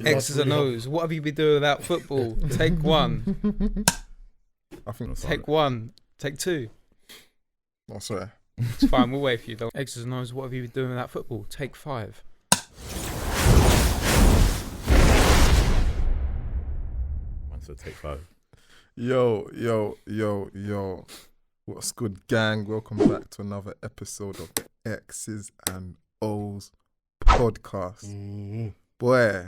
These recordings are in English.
X's and O's. What have you been doing without football? Take one. I think Take one. Take two. I swear. It's fine. We'll wait for you. Though. X's and O's. What have you been doing without football? Take five. Man said take five. Yo. What's good, gang? Welcome back to another episode of X's and O's podcast. Mm-hmm. Boy,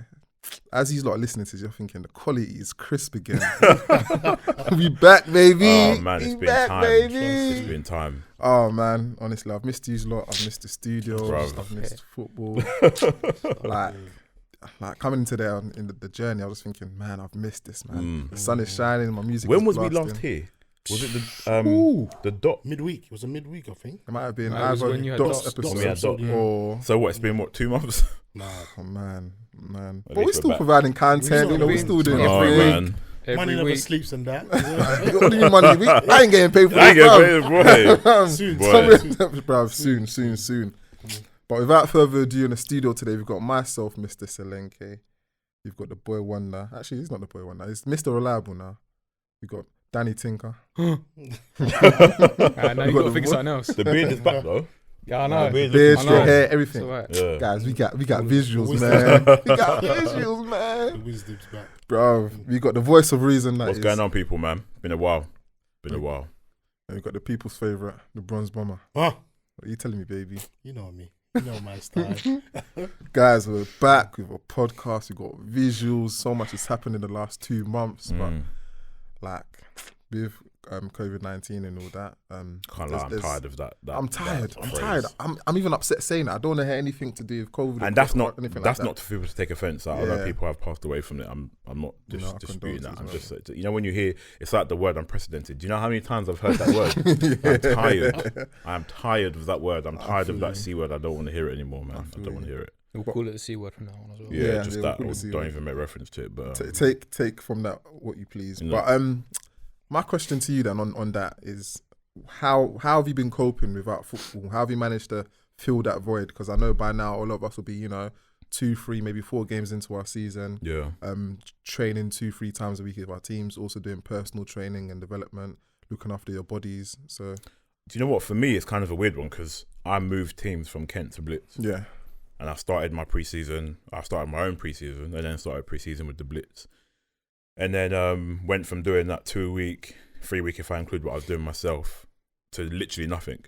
as you lot are listening to this, you're thinking the quality is crisp again. We back, baby. Oh man, it's We been back, time. baby. It's been time. Oh man, honestly, I've missed you lot. I've missed the studios. Bro. I've missed football. like coming into there in the journey, I was thinking, man, I've missed this, man. The sun is shining, my music. When is was we blasting. last here? Was it the dot? Midweek. It was a midweek, I think. It might have been No, it was either when you had Dot's Dots. episode When we had Dot. Yeah. or So what? It's been what, 2 months? Nah. oh man. At But we're least still we're back. providing content. We're We're still doing Oh it. man, Money Every never week. sleeps and that. What do you mean money? I ain't getting paid for I this, ain't getting bruv. paid, Soon, Boy. Bruv, soon. But without further ado, in the studio today, we've got myself, Mr. Selenkay. We've got the boy wonder. Actually, he's not the boy wonder. He's Mr. Reliable now. We've got Danny Tinker. Now you We got got to the think of something else. The beard is back though. Yeah, I know. beard Beard, I know. straight hair, It's everything. alright. Yeah. Guys, we got visuals, Wisdom. man. We got visuals, The man. wisdom's back. Bro, we got the voice of reason. That What's is. going on, people, man? Been a while. And And we got the people's favorite, the bronze bomber. Huh? What are you telling me, baby? You know me. You know my style. Guys, we're back with a podcast. We've got visuals. So much has happened in the last 2 months, but like with COVID-19 and all that, Can't lie, I'm tired of that. I'm tired. that I'm phrase. tired. I'm even upset saying that. I don't want to hear anything to do with COVID. And that's not anything that's like not for people to take offence. Like, other Yeah. people have passed away from it. I'm not No, our disputing that. I'm condolences, just when you hear it's like the word unprecedented. Do you know how many times I've heard that word? I'm tired. I'm tired of that word. I'm tired of feel that you. C word. I don't want to hear it anymore, man. I feel don't want to you. hear it. We'll call it the C word from now on as well. Yeah, Yeah, just yeah, that. we'll Or call it C don't word. even make reference to it. But take from that what you please. No. But my question to you then on that is how have you been coping without football? How have you managed to fill that void? Because I know by now all of us will be 2, 3, maybe 4 games into our season. yeah, Training 2, 3 times a week with our teams. Also doing personal training and development, looking after your bodies. So do you know what? For me, it's kind of a weird one because I moved teams from Kent to Blitz, yeah, and I started my preseason. I started my own preseason, and then started preseason with the Blitz, and then went from doing that 2 week, 3 week if I include what I was doing myself, to literally nothing.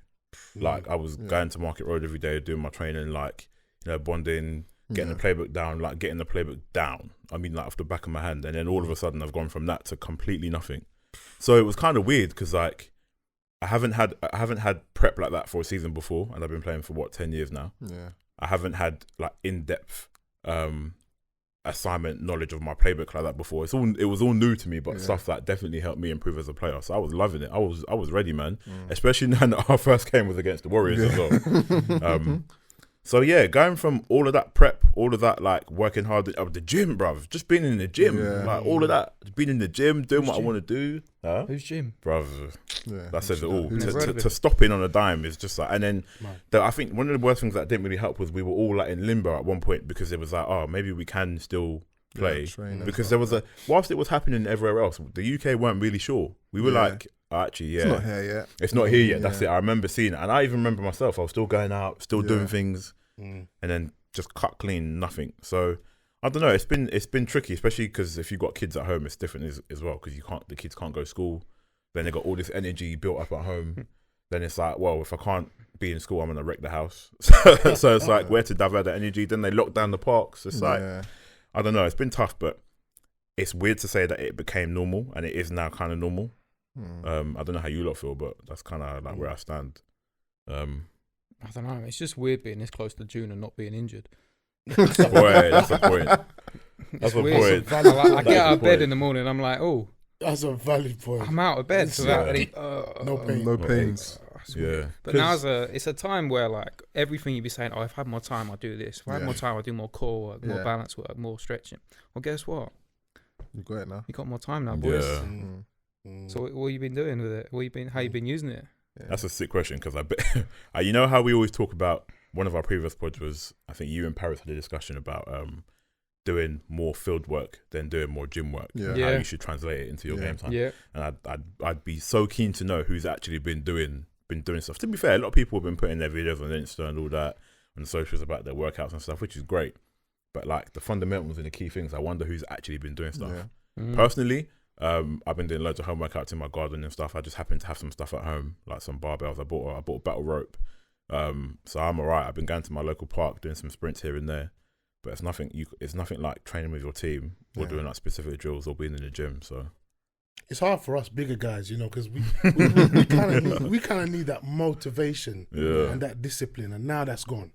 Like I was going to Market Road every day, doing my training, like bonding, getting the playbook down, like getting the playbook down. I mean, like off the back of my hand, and then all of a sudden I've gone from that to completely nothing. So it was kind of weird because like I haven't had prep like that for a season before, and I've been playing for 10 years now. yeah. I haven't had like in-depth assignment knowledge of my playbook like that before. It was all new to me, but stuff that definitely helped me improve as a player. So I was loving it. I was ready, man. Especially now that our first game was against the Warriors as well. So yeah, going from all of that prep, all of that like working hard at the gym, bruv, just being in the gym, like all of that, being in the gym, doing what I want to do, Who's Jim? bruv. Yeah, That says it all. Never heard of To it. stop in on a dime is just like, and then I think one of the worst things that didn't really help was we were all like in limbo at one point because it was like, oh, maybe we can still play train and because stuff. there was whilst it was happening everywhere else, the UK weren't really sure. We were like, actually, It's not here yet. it's not here yet. That's it. I remember seeing it, and I even remember myself. I was still going out, still doing things, and then just cut clean, nothing. So I don't know. It's been tricky, especially because if you've got kids at home, it's different as well because the kids can't go to school. Then they got all this energy built up at home. Then it's like, well, if I can't be in school, I'm gonna wreck the house. So it's like where to divert that energy. Then they lock down the parks. It's like I don't know. It's been tough, but it's weird to say that it became normal and it is now kind of normal. I don't know how you lot feel, but that's kind of like where I stand. I don't know. It's just weird being this close to June and not being injured. Boy, that's the point. That's It's the weird. point. I get out of the bed point. in the morning. I'm like, oh, That's a valid point. I'm out of bed without any. No pain. No pains. Yeah, But now it's a time where like everything you be saying, oh, if I had more time, I'll do this. If I had Yeah. more time, I'll do more core work, more Yeah. balance work, more stretching. Well, guess what? You got it now. You got more time now, boys. yeah. So what you been doing with it? How you been using it? That's a sick question because I bet you know how we always talk about. One of our previous pods was, I think you and Paris had a discussion about doing more field work than doing more gym work. Yeah. And how you should translate it into your game time. Yeah. And I'd be so keen to know who's actually been doing stuff. To be fair, a lot of people have been putting their videos on Insta and all that and socials about their workouts and stuff, which is great. But like the fundamentals and the key things, I wonder who's actually been doing stuff. Yeah. Personally, I've been doing loads of home workouts in my garden and stuff. I just happen to have some stuff at home, like some barbells. I bought a battle rope. So I'm alright. I've been going to my local park doing some sprints here and there. But it's nothing like training with your team or doing like specific drills or being in the gym. So it's hard for us bigger guys, because we kind of need that motivation and that discipline, and now that's gone.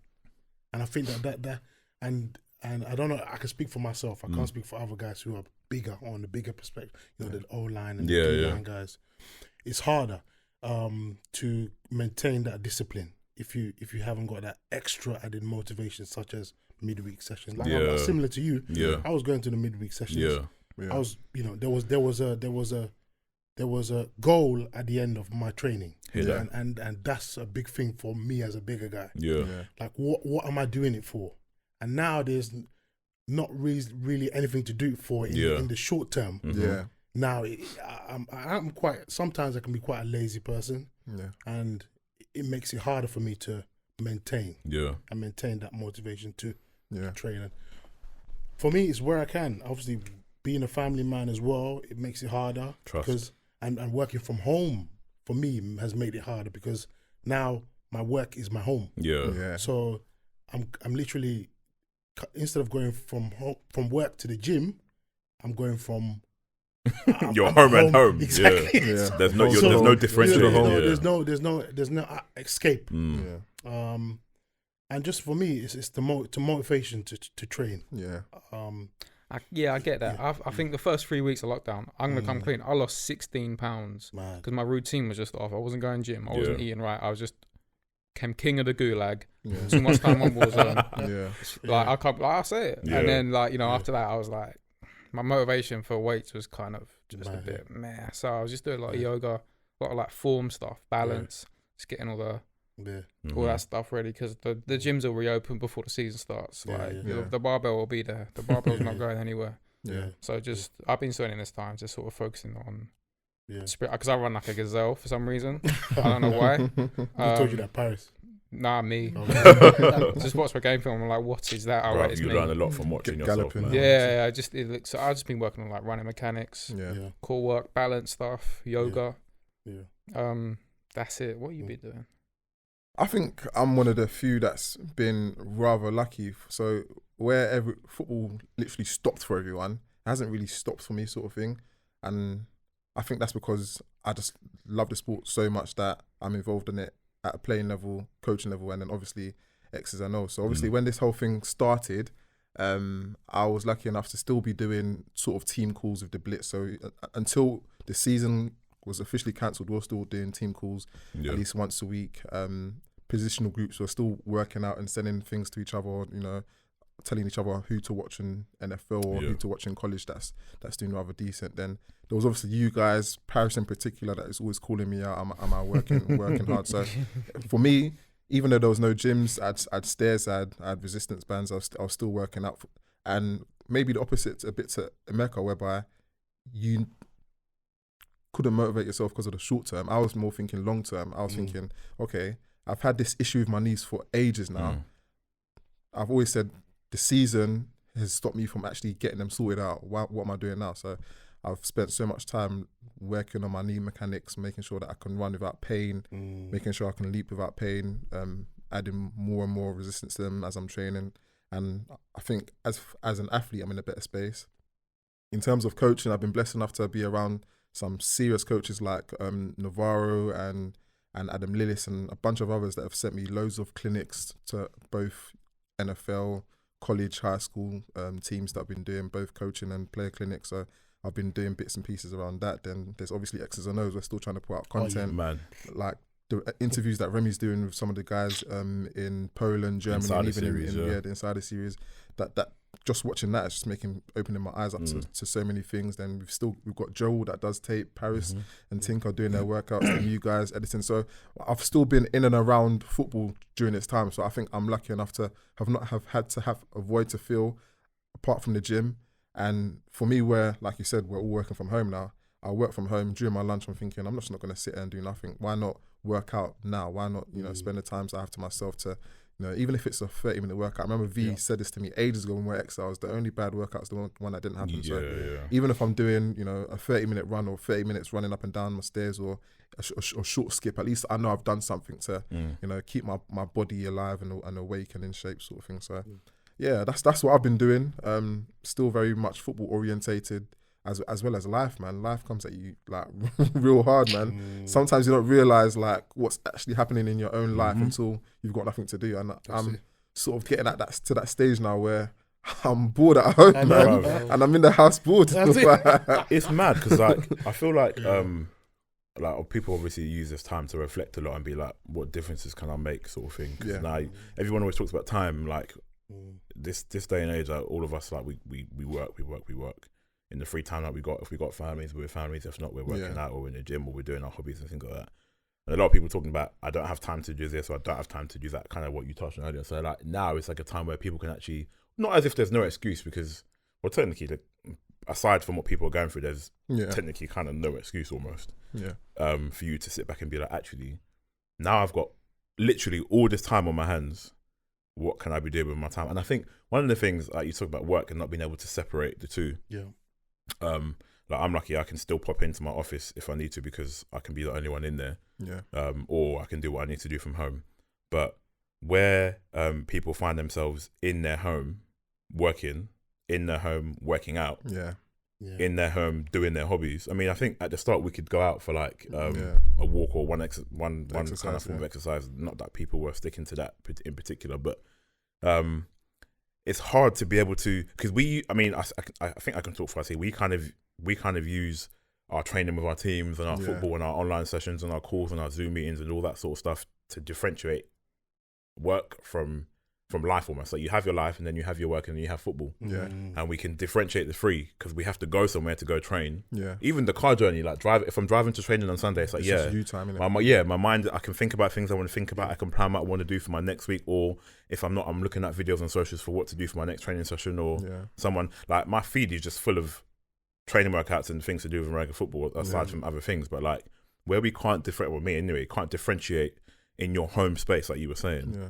And I think that and I don't know. I can speak for myself. I can't speak for other guys who are bigger on the bigger perspective. The O line and the D line guys. It's harder to maintain that discipline if you haven't got that extra added motivation, such as midweek sessions. Like I'm similar to you. Yeah. I was going to the midweek sessions. Yeah. I was, there was a goal at the end of my training. And that's a big thing for me as a bigger guy. Yeah. Like what am I doing it for? And now there's not really anything to do it for in the short term. Yeah. Now I'm quite, sometimes I can be quite a lazy person. Yeah. And it makes it harder for me to maintain that motivation to train. And for me, it's where I can. Obviously, being a family man as well, it makes it harder. Trust. And working from home for me has made it harder because now my work is my home. Yeah. So I'm literally, instead of going from work to the gym, I'm going from your home and home. Exactly. Yeah. There's no differential. There's no escape. Yeah. And just for me, it's the motivation to train. Yeah. I get that. I think the first 3 weeks of lockdown, I'm gonna come clean. I lost 16 pounds because my routine was just off. I wasn't going gym. I wasn't eating right. I was just became king of the gulag. Yeah. Too much time on Warzone. Yeah. Like I can't. Like, I say it. Yeah. And then after that, I was like, my motivation for weights was kind of just a bit meh. So I was just doing a lot of yoga, a lot of like form stuff, balance, just getting all that stuff ready because the gyms will reopen before the season starts. The barbell will be there. The barbell's not going anywhere. Yeah. So I've been spending this time just sort of focusing on spirit because I run like a gazelle for some reason. I don't know why. I told you that, Paris. Nah, me. Just watch my game film. I'm like, what is that? Bro, you learn a lot from watching yourself, man. Yeah, I've just been working on like running mechanics, Yeah. core work, balance stuff, yoga. Yeah. That's it. What you been doing? I think I'm one of the few that's been rather lucky. So where football literally stopped for everyone, it hasn't really stopped for me, sort of thing. And I think that's because I just love the sport so much that I'm involved in it at a playing level, coaching level, and then obviously X's and O's. So obviously when this whole thing started, I was lucky enough to still be doing sort of team calls with the Blitz. So until the season was officially cancelled, we were still doing team calls at least once a week. Positional groups were still working out and sending things to each other, telling each other who to watch in NFL or who to watch in college that's doing rather decent. Then there was obviously you guys, Paris in particular, that is always calling me out. Am I working hard? So for me, even though there was no gyms, I'd stairs, I had resistance bands, I was still working out. And maybe the opposite a bit to Emeka, whereby you couldn't motivate yourself because of the short term. I was more thinking long term. I was thinking, okay, I've had this issue with my knees for ages now. I've always said the season has stopped me from actually getting them sorted out. What am I doing now? So I've spent so much time working on my knee mechanics, making sure that I can run without pain, making sure I can leap without pain, adding more and more resistance to them as I'm training. And I think as an athlete, I'm in a better space. In terms of coaching, I've been blessed enough to be around some serious coaches like Navarro and Adam Lillis and a bunch of others that have sent me loads of clinics to both NFL, college, high school teams that I've been doing, both coaching and player clinics. So I've been doing bits and pieces around that. Then there's obviously X's and O's. We're still trying to put out content. Like the interviews that Remy's doing with some of the guys in Poland, Germany, and even in the Insider series. That just watching that is just opening my eyes up to so many things. Then we've got Joel that does tape, Paris and Tinker doing their workouts, and you guys editing. So I've still been in and around football during this time. So I think I'm lucky enough to have had to have a void to fill apart from the gym. And for me, where, like you said, we're all working from home now, I work from home during my lunch. I'm thinking, I'm just not going to sit there and do nothing. Why not work out now? Why not, spend the time I have to myself to, even if it's a 30-minute workout. I remember V said this to me ages ago when we were exiles. The only bad workout's the one that didn't happen. Even if I'm doing, a 30-minute run or 30 minutes running up and down my stairs or a short skip, at least I know I've done something to, keep my body alive and awake and in shape, sort of thing. So, yeah, that's what I've been doing. Still very much football orientated, as well as life, man. Life comes at you like real hard, man. Sometimes you don't realize like what's actually happening in your own life until you've got nothing to do. And I'm sort of getting to that stage now where I'm bored at home, man, and I'm in the house bored. It's mad because like I feel like people obviously use this time to reflect a lot and be like, what differences can I make, sort of thing. Because now everyone always talks about time, like this day and age, like all of us, like we work. In the free time that we got, if we got families, we're with families. If not, we're working out or we're in the gym or we're doing our hobbies and things like that. And a lot of people talking about, I don't have time to do this or I don't have time to do that, kind of what you touched on earlier. So like now it's like a time where people can actually, not as if there's no excuse because, well, technically, aside from what people are going through, there's technically kind of no excuse almost for you to sit back and be like, actually, now I've got literally all this time on my hands. What can I be doing with my time? And I think one of the things, like you talk about work and not being able to separate the two. Yeah. Like I'm lucky I can still pop into my office if I need to because I can be the only one in there. Yeah. Or I can do what I need to do from home. But where people find themselves in their home working, in their home working out, in their home doing their hobbies. I mean, I think at the start we could go out for like a walk or one kind of form of exercise. Not that people were sticking to that in particular, but it's hard to be able to, because I think I can talk for us here. We kind of use our training with our teams and our football and our online sessions and our calls and our Zoom meetings and all that sort of stuff to differentiate work from life almost. Like you have your life and then you have your work and then you have football. Yeah. And we can differentiate the three because we have to go somewhere to go train. Yeah. Even the car journey, like if I'm driving to training on Sunday, it's like, just you time, innit? My mind, I can think about things I want to think about. I can plan what I want to do for my next week, or if I'm not, I'm looking at videos on socials for what to do for my next training session, or someone, like my feed is just full of training workouts and things to do with American football aside from other things. But like where we can't differentiate in your home space, like you were saying. Yeah.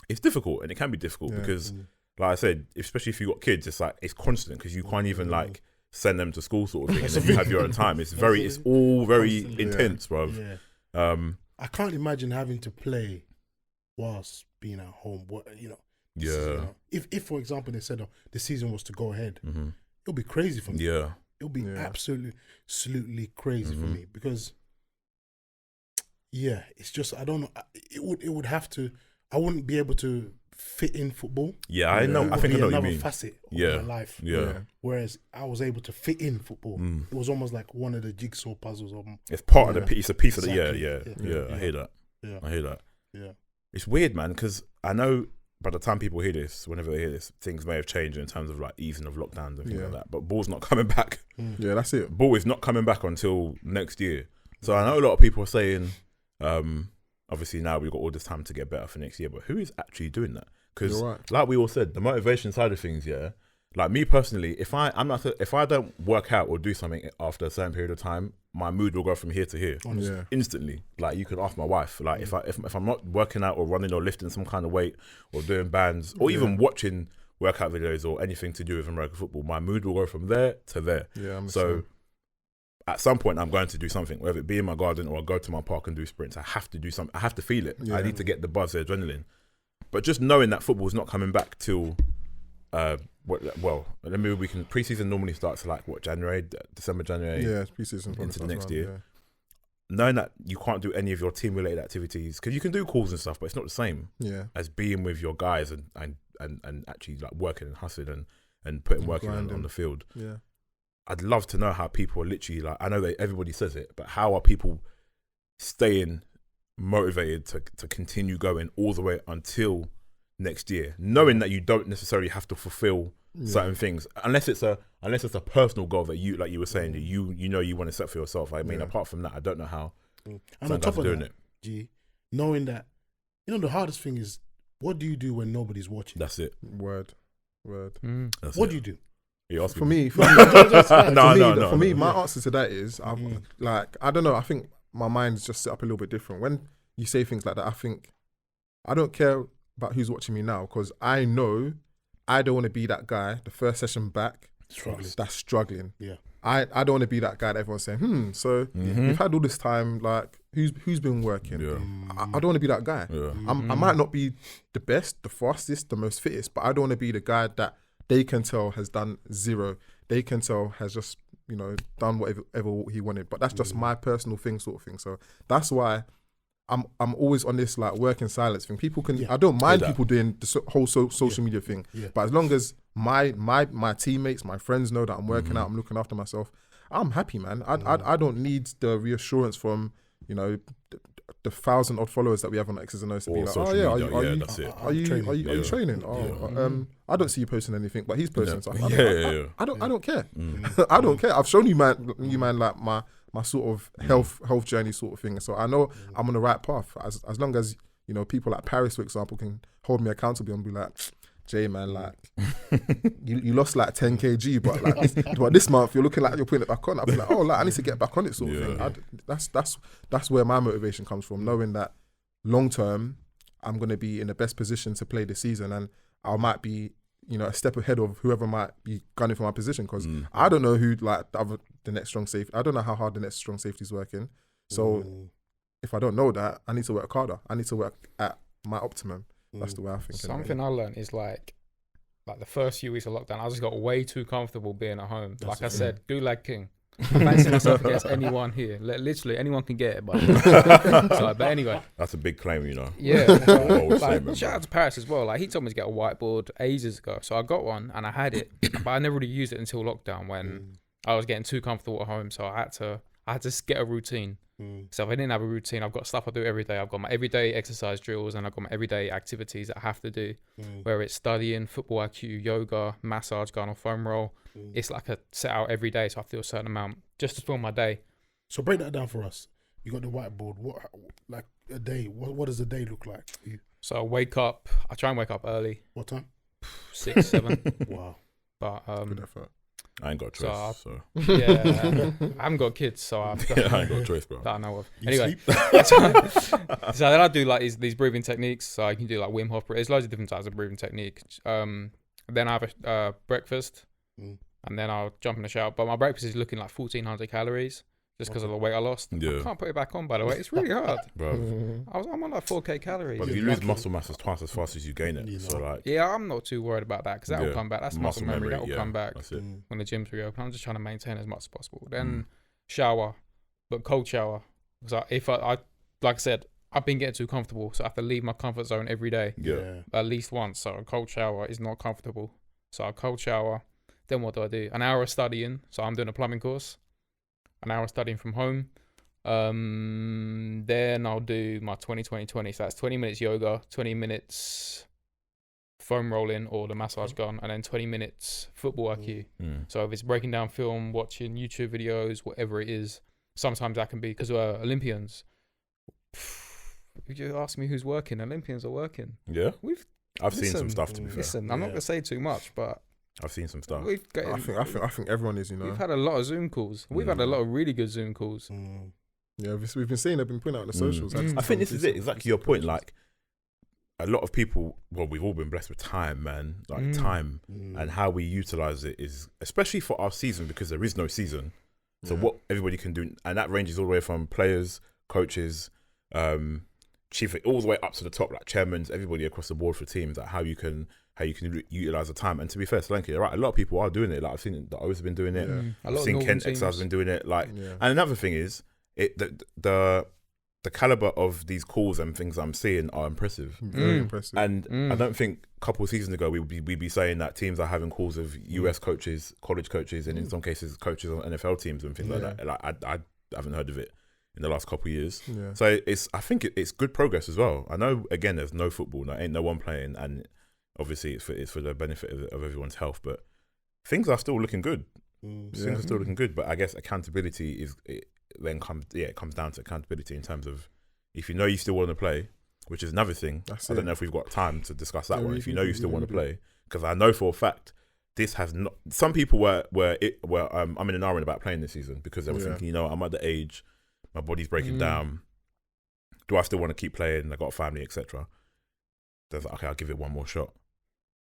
It's difficult, and it can be difficult because, like I said, especially if you've got kids, it's like it's constant because you can't even like send them to school sort of thing, and then you have your own time. It's all very intense, bro. Yeah. I can't imagine having to play whilst being at home. If for example they said the season was to go ahead, it'll be crazy for me. Yeah, it'll be absolutely crazy for me because it's just I don't know. It would have to. I wouldn't be able to fit in football. Yeah, I know. I think I know what you mean. Facet of my life. Yeah. Whereas I was able to fit in football. It was almost like one of the jigsaw puzzles of. It's part of the piece. It's a piece of the. Yeah. I hear that. Yeah. I hear that. Yeah. It's weird, man, because I know by the time people hear this, whenever they hear this, things may have changed in terms of like easing of lockdowns and things like that. But ball's not coming back. Yeah, that's it. Ball is not coming back until next year. So I know a lot of people are saying. Obviously now we've got all this time to get better for next year, but who is actually doing that? Because like we all said, the motivation side of things, like me personally, if I don't work out or do something after a certain period of time, my mood will go from here to here instantly. Like you could ask my wife, like if I'm not working out or running or lifting some kind of weight or doing bands or even watching workout videos or anything to do with American football, my mood will go from there to there. Yeah, at some point, I'm going to do something, whether it be in my garden or I go to my park and do sprints. I have to do something. I have to feel it. Yeah. I need to get the buzz, the adrenaline. But just knowing that football is not coming back till, maybe we can. Preseason normally starts like December, January. Yeah, preseason into the next year. Yeah. Knowing that you can't do any of your team-related activities because you can do calls and stuff, but it's not the same. as being with your guys and actually like working and hustling and putting work in on the field. Yeah. I'd love to know how people are literally like, I know that everybody says it, but how are people staying motivated to continue going all the way until next year, knowing that you don't necessarily have to fulfill certain things, unless it's a personal goal that you, like you were saying, that you know you want to set for yourself. I mean, apart from that, I don't know how. And on top of that, knowing that, the hardest thing is, what do you do when nobody's watching? That's it. Word. Word. What do you do? For me, my answer to that is, I don't know. I think my mind's just set up a little bit different. When you say things like that, I think I don't care about who's watching me now, because I know I don't want to be that guy the first session back that's struggling. Yeah. I don't want to be that guy that everyone's saying, so you've had all this time, like who's been working? Yeah. I don't want to be that guy. Yeah. I might not be the best, the fastest, the most fittest, but I don't want to be the guy that they can tell has done zero. They can tell has just, done whatever he wanted. But that's just my personal thing, sort of thing. So that's why I'm always on this like work in silence thing. People can, I don't mind people doing the whole social media thing. Yeah. But as long as my teammates, my friends know that I'm working out, I'm looking after myself, I'm happy, man. I don't need the reassurance from, the 1,000 odd followers that we have on X's and O's to be like, are you training? I don't see you posting anything, but he's posting stuff. I don't care. I don't care. I've shown you man, like my sort of health journey sort of thing. So I know I'm on the right path. As long as people like Paris, for example, can hold me accountable and be like, Jay, man, like you lost like 10 kg, but this month you're looking like you're putting it back on. I'll be like, I need to get back on it, sort of thing. That's where my motivation comes from, knowing that long term I'm going to be in the best position to play this season, and I might be a step ahead of whoever might be gunning for my position, because I don't know who like the next strong safety. I don't know how hard the next strong safety is working. So if I don't know that, I need to work harder. I need to work at my optimum. That's the way I think. Something I learned is like the first few weeks of lockdown, I just got way too comfortable being at home. Like I said, gulag king. I'm fancying myself against anyone here. Literally, anyone can get it. But anyway. That's a big claim, Yeah. Shout out to Paris as well. Like, he told me to get a whiteboard ages ago. So I got one and I had it, but I never really used it until lockdown when I was getting too comfortable at home. So I had to get a routine. So if I didn't have a routine, I've got stuff I do every day. I've got my everyday exercise drills and I've got my everyday activities that I have to do, whether it's studying, football IQ, yoga, massage, going on foam roll. It's like a set out every day, so I feel a certain amount just to fill my day. So break that down for us. You got the whiteboard. What, like a day? What does a day look like for you? So I wake up. I try and wake up early. What time? 6, 7. Wow. But good effort. I ain't got a choice. So yeah, I haven't got kids, so I ain't got a choice, bro. That I know of. You anyway, so then I do like these breathing techniques. So I can do like Wim Hof. There's loads of different types of breathing technique. Then I have a breakfast, and then I'll jump in the shower. But my breakfast is looking like 1,400 calories. Just because of the weight I lost. Yeah. I can't put it back on, by the way. It's really hard. Bro. I'm on like 4K calories. But if you lose muscle mass twice as fast as you gain it. So like, yeah, I'm not too worried about that because that will come back. That's muscle memory. That will come back when the gyms reopen. I'm just trying to maintain as much as possible. Then shower, but cold shower. So if I like I said, I've been getting too comfortable, so I have to leave my comfort zone every day. Yeah. At least once. So a cold shower is not comfortable. So a cold shower. Then what do? An hour of studying. So I'm doing a plumbing course. An hour studying from home. Then I'll do my 20-20-20. So that's 20 minutes yoga, 20 minutes foam rolling or the massage gun, and then 20 minutes football IQ. So if it's breaking down film, watching YouTube videos, whatever it is, sometimes that can be because we're Olympians. If you ask me who's working, Olympians are working. Yeah. I've seen some stuff, to be fair. Listen, I'm not going to say too much, but I've seen some stuff. I think everyone is, We've had a lot of Zoom calls. We've had a lot of really good Zoom calls. Yeah, we've been seeing they've been putting out on the socials. I think this is it. Exactly your point. Like, a lot of people, well, we've all been blessed with time, man. Like, time and how we utilize it is, especially for our season, because there is no season. So what everybody can do, and that ranges all the way from players, coaches, chief, all the way up to the top, like chairmen, everybody across the board for teams, like how you can utilize the time. And to be fair, Selenkay, you're right, a lot of people are doing it. Like, I've seen the O's have been doing it. I've seen Kent Exar's been doing it. Like, and another thing is, the caliber of these calls and things I'm seeing are impressive. Very impressive. And I don't think a couple of seasons ago we'd be saying that teams are having calls of US coaches, college coaches, and in some cases coaches on NFL teams and things like that. Like, I haven't heard of it in the last couple of years. So I think it's good progress as well. I know, again, there's no football, there ain't no one playing, and obviously it's for the benefit of everyone's health, but things are still looking good. Things are still looking good, but I guess accountability it comes down to accountability in terms of, if you know you still want to play, which is another thing. I don't know if we've got time to discuss that one. If you know you still want to play, because I know for a fact this has not. Some people were I'm in an iron about playing this season because they were thinking, you know, I'm at the age, my body's breaking down. Do I still want to keep playing? I got a family, etc. There's like, okay, I'll give it one more shot.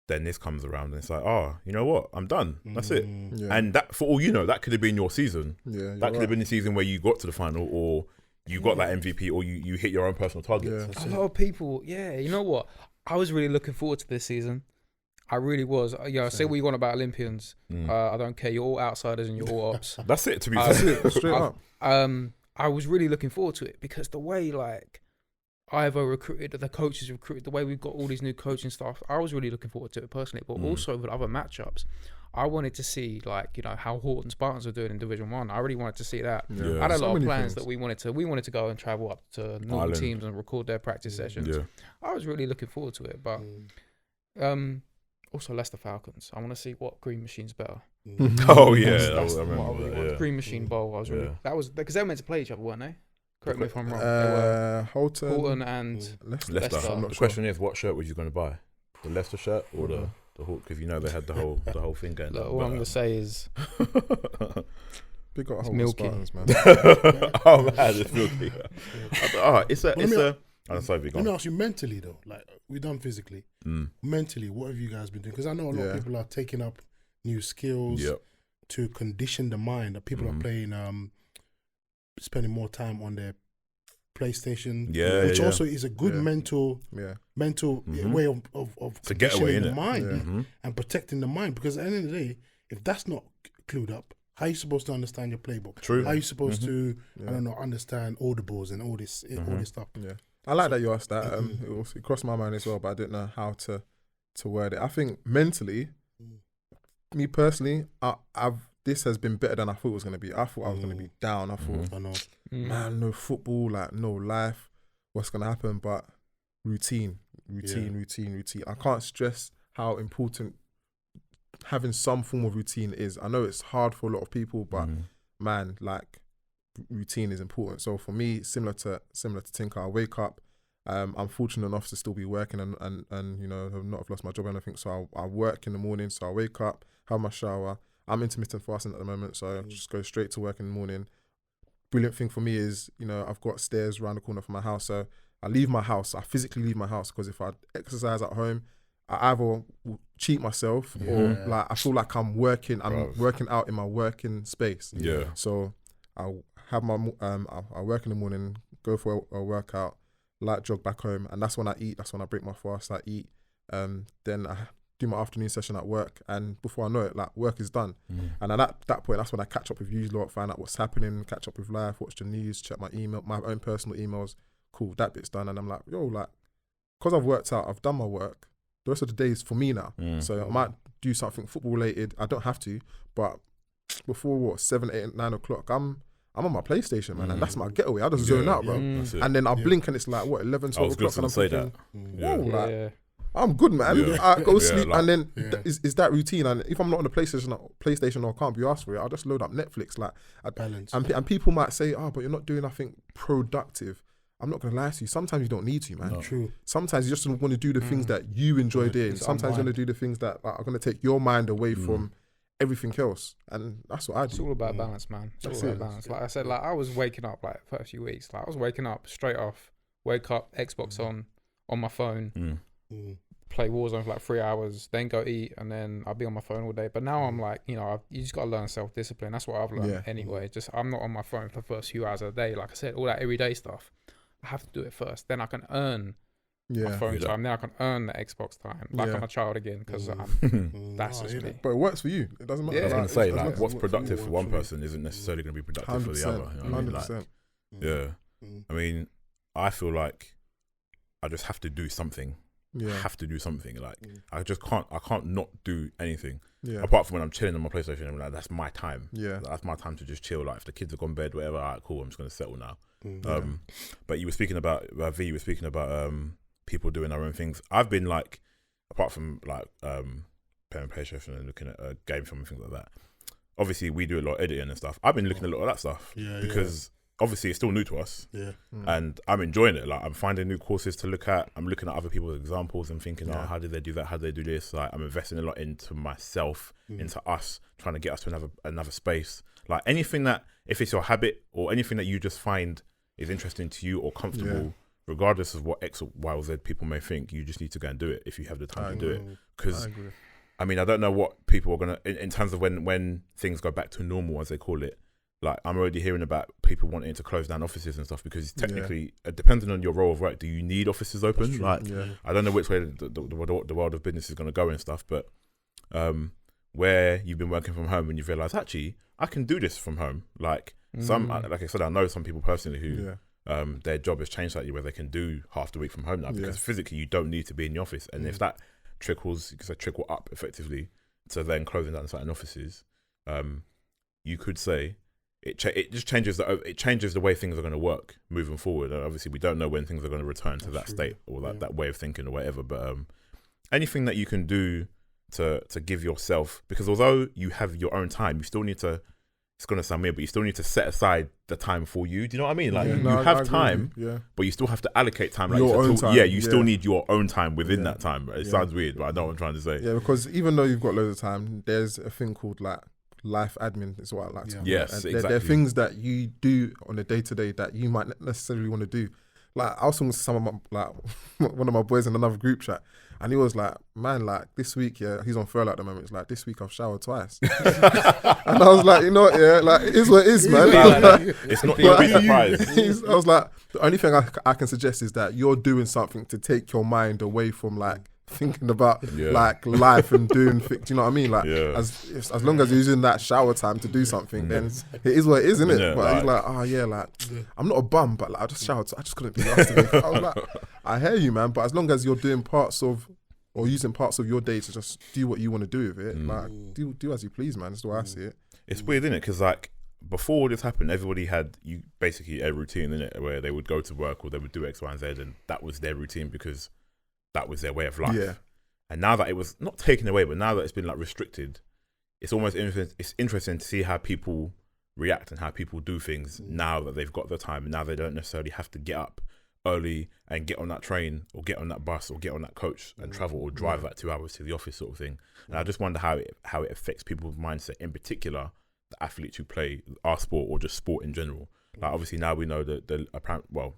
Then this comes around and it's like, oh, you know what? I'm done. That's it. Yeah. And that, for all you know, that could have been your season. Yeah, that could have been the season where you got to the final, or you got that MVP, or you hit your own personal targets. Yeah. A lot of people, you know what? I was really looking forward to this season. I really was. Say what you want about Olympians. I don't care. You're all outsiders and you're all ops. That's it, to be fair. Straight up. I was really looking forward to it because the way, like, Ivo recruited, the coaches recruited, the way we've got all these new coaching staff, I was really looking forward to it personally. But also with other matchups, I wanted to see, like, you know, how Horton Spartans are doing in Division 1. I really wanted to see that. I had a lot of plans that we wanted to go and travel up to northern teams and record their practice sessions. I was really looking forward to it. But also Leicester Falcons, I want to see what Green Machine's better. Oh yeah, that's I remember that. Green Machine Bowl. I was really that was because they were meant to play each other, weren't they? Correct me if I'm wrong. Horton and Leicester. The question is, what shirt were you going to buy? The Leicester shirt or the Hawk? Because you know they had the whole thing going. Look, all I'm going to say is, big got milky. Spartans, man. Oh man, it's milky. It's a. I'm sorry, let me ask you mentally though. Like we done physically, mentally, what have you guys been doing? Because I know a lot of people are taking up new skills to condition the mind. That people are playing, spending more time on their PlayStation, which also is a good mental way of to get away in the mind and protecting the mind. Because at the end of the day, if that's not clued up, how are you supposed to understand your playbook? True. How are you supposed to, I don't know, understand audibles and all this stuff? Yeah. I like that you asked that. It crossed my mind as well, but I didn't know how to word it. I think mentally, me personally, this has been better than I thought it was going to be. I thought I was going to be down. I thought, man, no football, like no life. What's going to happen? But routine. I can't stress how important having some form of routine is. I know it's hard for a lot of people, but man, like, routine is important. So for me, similar to Tinker, I wake up. I'm fortunate enough to still be working and you know, have not lost my job or anything. So I work in the morning. So I wake up, have my shower. I'm intermittent fasting at the moment, so I just go straight to work in the morning. Brilliant thing for me is, you know, I've got stairs around the corner from my house, so I leave my house. I physically leave my house because if I exercise at home, I either will cheat myself or like I feel like I'm working out in my working space. Yeah. So I'll have my I work in the morning, go for a workout, light jog back home, and that's when I eat. That's when I break my fast. I eat. Then I do my afternoon session at work, and before I know it, like, work is done. And at that point, that's when I catch up with you lot, find out what's happening, catch up with life, watch the news, check my email, my own personal emails. Cool, that bit's done, and I'm like, yo, like, because I've worked out, I've done my work. The rest of the day is for me now. So I might do something football related. I don't have to, but before 7, 8, 9 o'clock, I'm on my PlayStation, man, and that's my getaway. I just zone out, bro. And then I blink and it's like, 11, 12 o'clock, and I'm thinking, whoa, like, I'm good, man. I go sleep, and then is that routine. And if I'm not on the PlayStation or can't be asked for it, I'll just load up Netflix. Like, balance. And people might say, but you're not doing nothing productive. I'm not gonna lie to you. Sometimes you don't need to, man. No. True. Sometimes you just want to do the things that you enjoy doing. Sometimes you want to do the things that are gonna take your mind away from everything else, and that's what I do. It's all about balance, man. It's all about balance. Like I said, like, I was waking up, like, for a few weeks. Like, I was waking up straight off, wake up, Xbox on my phone, play Warzone for like 3 hours, then go eat, and then I'll be on my phone all day. But now I'm like, you know, you just got to learn self-discipline. That's what I've learned anyway. Just, I'm not on my phone for the first few hours of the day. Like I said, all that everyday stuff, I have to do it first. Then I can earn my phone time. Then I can earn the Xbox time. Like I'm a child again, because that's just me. But it works for you. It doesn't matter. I was going to say, like, what's productive for one person isn't necessarily going to be productive for the other. You know what I mean? Like, I mean, I feel like I just have to do something. Have to do something. Like, I just can't not do anything. Apart from when I'm chilling on my PlayStation, I'm like, that's my time. That's my time to just chill. Like, if the kids have gone to bed, whatever, all right, cool, I'm just going to settle now. But you were speaking about, V, you were speaking about people doing their own things. I've been like, apart from like pen and paper and looking at a game film and things like that, obviously we do a lot of editing and stuff. I've been looking at a lot of that stuff because obviously it's still new to us. Yeah. And I'm enjoying it. Like, I'm finding new courses to look at. I'm looking at other people's examples and thinking, oh, how did they do that? How did they do this? Like, I'm investing a lot into myself, into us, trying to get us to another space. Like, anything that, if it's your habit or anything that you just find is interesting to you or comfortable, regardless of what X or Y or Z people may think, you just need to go and do it if you have the time to do it. Because, I mean, I don't know what people are going to, in terms of when things go back to normal, as they call it. Like, I'm already hearing about people wanting to close down offices and stuff because technically, depending on your role of work, do you need offices open? Like, I don't know which way the world of business is going to go and stuff, but where you've been working from home and you've realised, actually, I can do this from home. Like, like I said, I know some people personally who their job has changed slightly where they can do half the week from home now because physically you don't need to be in the office. And if that trickles, because I trickle up effectively to then closing down certain offices, you could say, it just changes the way things are going to work moving forward. And obviously, we don't know when things are going to return to that state or that way of thinking or whatever. But anything that you can do to give yourself, because although you have your own time, you still need to. It's going to sound weird, but you still need to set aside the time for you. Do you know what I mean? Like, you have time, but you still have to allocate time. Like Your own time. Yeah, you still need your own time within that time. It sounds weird, but I know what I'm trying to say. Yeah, because even though you've got loads of time, there's a thing called like life admin is what I like to call it. Yes, and exactly. There are things that you do on a day-to-day that you might not necessarily want to do. Like, I was talking to some of my, one of my boys in another group chat, and he was like, man, like, this week, he's on furlough at the moment. It's like, this week I've showered twice. And I was like, you know what, like, it is what it is, man. It's not, you'll be surprised. I was like, the only thing I can suggest is that you're doing something to take your mind away from, like, thinking about like life and doing things, you know what I mean? Like, as long as you're using that shower time to do something, then it is what it is, isn't it? But he's like, oh yeah, like I'm not a bum, but like I just showered, so I just couldn't be asked to be. I was like, I hear you, man, but as long as you're doing parts of or using parts of your day to just do what you want to do with it, like do as you please, man. That's the way I see it. It's weird, isn't it? Because like before all this happened, everybody had basically a routine, innit, where they would go to work or they would do X, Y, and Z, and that was their routine because that was their way of life. Yeah. And now that it was not taken away, but now that it's been like restricted, it's almost it's interesting to see how people react and how people do things now that they've got the time and now they don't necessarily have to get up early and get on that train or get on that bus or get on that coach and travel or drive that 2 hours to the office sort of thing. And I just wonder how it affects people's mindset, in particular the athletes who play our sport or just sport in general. Like obviously now we know that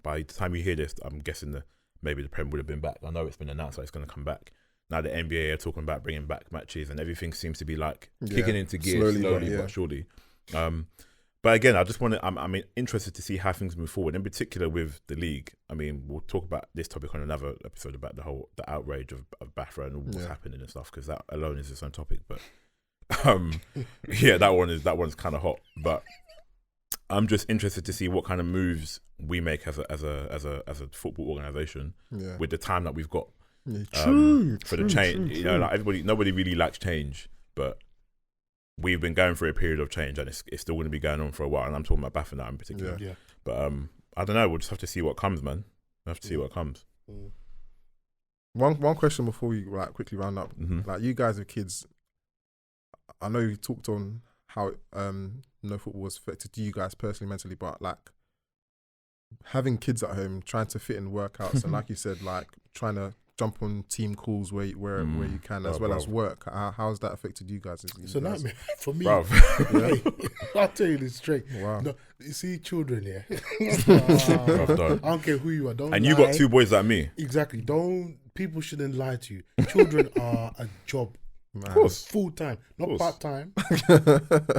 by the time you hear this, I'm guessing maybe the Prem would have been back. I know it's been announced that it's going to come back. Now the NBA are talking about bringing back matches and everything seems to be like kicking into gear slowly but surely. But again, I'm interested to see how things move forward, in particular with the league. I mean, we'll talk about this topic on another episode about the outrage of Bafra and what's happening and stuff, because that alone is its own topic. But that one's kind of hot. But I'm just interested to see what kind of moves we make as a football organization with the time that we've got for the change. You know, like nobody really likes change, but we've been going through a period of change, and it's still going to be going on for a while. And I'm talking about Baffa now in particular. Yeah. But I don't know. We'll just have to see what comes, man. We'll have to see what comes. One question before we like quickly round up. Like, you guys with kids, I know you talked on how no football was affected you guys personally, mentally, but like having kids at home, trying to fit in workouts, and like you said, like trying to jump on team calls where you can, as well as work. How's that affected you guys? It's a nightmare for me. Hey, I'll tell you this straight. Wow. No, you see children here. I don't care who you are. Don't. And lie. You got two boys like me. Exactly. People shouldn't lie to you. Children are a job. Of course. Full time, not part time.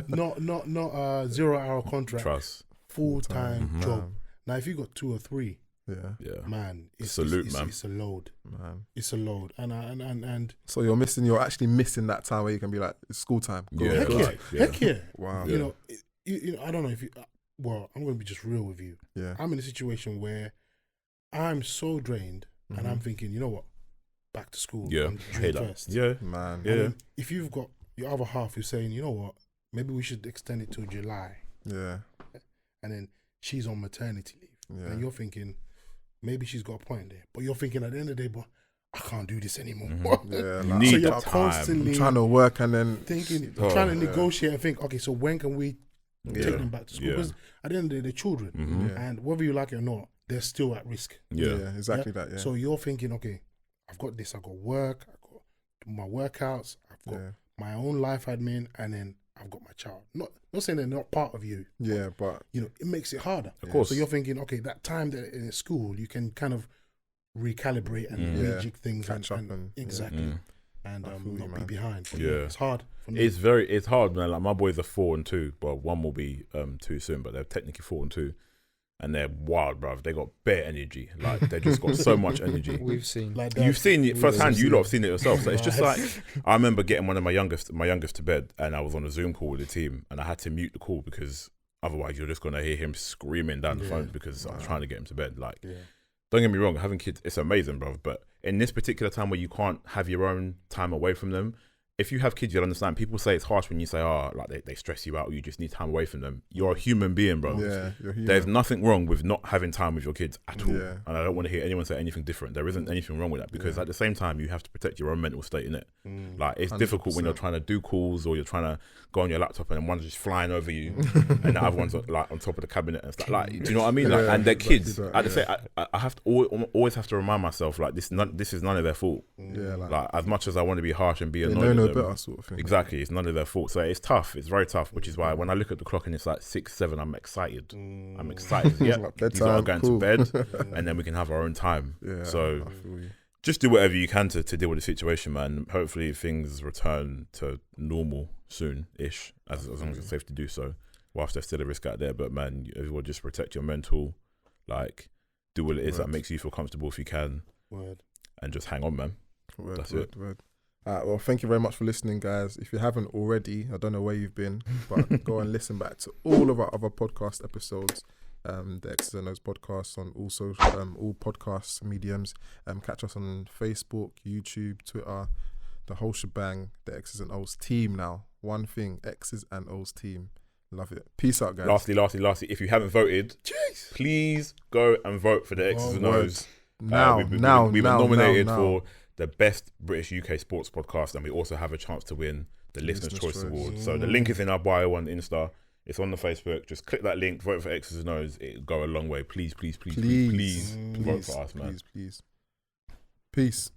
not 0-hour contract. Trust. Full time job. Now, if you got 2 or 3. Yeah, man. It's a load, man. It's a load, and so you're actually missing that time where you can be like, it's school time. Heck yeah. Wow. You know, I don't know if you. Well, I'm going to be just real with you. Yeah. I'm in a situation where I'm so drained, and I'm thinking, you know what, back to school. Yeah, June 1st. Yeah, man. Yeah. If you've got your other half who's saying, you know what, maybe we should extend it till July. Yeah. And then she's on maternity leave, and you're thinking, maybe she's got a point there, but you're thinking at the end of the day, but I can't do this anymore. Yeah, so you're constantly trying to work and then thinking, trying to negotiate and think, okay, so when can we take them back to school. Because at the end of the day, they're children. And whether you like it or not, they're still at risk. Yeah, exactly that. Yeah. So you're thinking, okay, I've got this. I've got work. I've got my workouts. I've got my own life admin, and then I've got my child. Not saying they're not part of you. Yeah, but you know, it makes it harder. Of course. So you're thinking, okay, that time that in school, you can kind of recalibrate and rejig things, catch up and exactly, and not be behind. But it's hard. For me. It's hard, man. Like my boys are 4 and 2, but one will be 2 soon, but they're technically 4 and 2. And they're wild, bruv. They got bare energy. Like they just got so much energy. We've seen. Like You've seen it firsthand. You lot have seen it yourself. So it's just like I remember getting one of my youngest to bed, and I was on a Zoom call with the team, and I had to mute the call because otherwise you're just gonna hear him screaming down the phone because I was trying to get him to bed. Like, don't get me wrong, having kids, it's amazing, bruv. But in this particular time where you can't have your own time away from them. If you have kids, you'll understand. People say it's harsh when you say, like they stress you out or you just need time away from them. You're a human being, bro. Yeah, you're human. There's nothing wrong with not having time with your kids at all. Yeah. And I don't want to hear anyone say anything different. There isn't anything wrong with that because at the same time, you have to protect your own mental state, innit? Like, it's 100%. Difficult when you're trying to do calls or you're trying to go on your laptop and one's just flying over you and the other one's like on top of the cabinet and stuff. Like, do you know what I mean? Like, and they're kids. I have to always have to remind myself, like, this is none of their fault. Yeah, like as much as I want to be harsh and be annoyed. They know no better, sort of thing. Exactly, it's none of their fault. So it's tough. It's very tough, which is why when I look at the clock and it's like 6, 7, I'm excited. I'm excited. Yeah, these are going to bed, and then we can have our own time. Yeah, so just do whatever you can to deal with the situation, man. Hopefully things return to normal soon-ish, as long as it's safe to do so. Whilst there's still a risk out there, but man, everyone just protect your mental. Like, do what it is that makes you feel comfortable if you can, and just hang on, man. That's it. Well, thank you very much for listening, guys. If you haven't already, I don't know where you've been, but go and listen back to all of our other podcast episodes. The X's and O's podcast on all podcast mediums. Catch us on Facebook, YouTube, Twitter, the whole shebang. The X's and O's team now. One thing, X's and O's team. Love it. Peace out, guys. Lastly, if you haven't voted, please go and vote for the X's and O's. We've been nominated for the best British UK sports podcast, and we also have a chance to win the Listener's Choice Award. So the link is in our bio on Insta. It's on the Facebook. Just click that link, vote for X's and O's. It'll go a long way. Please vote for us, man. Peace.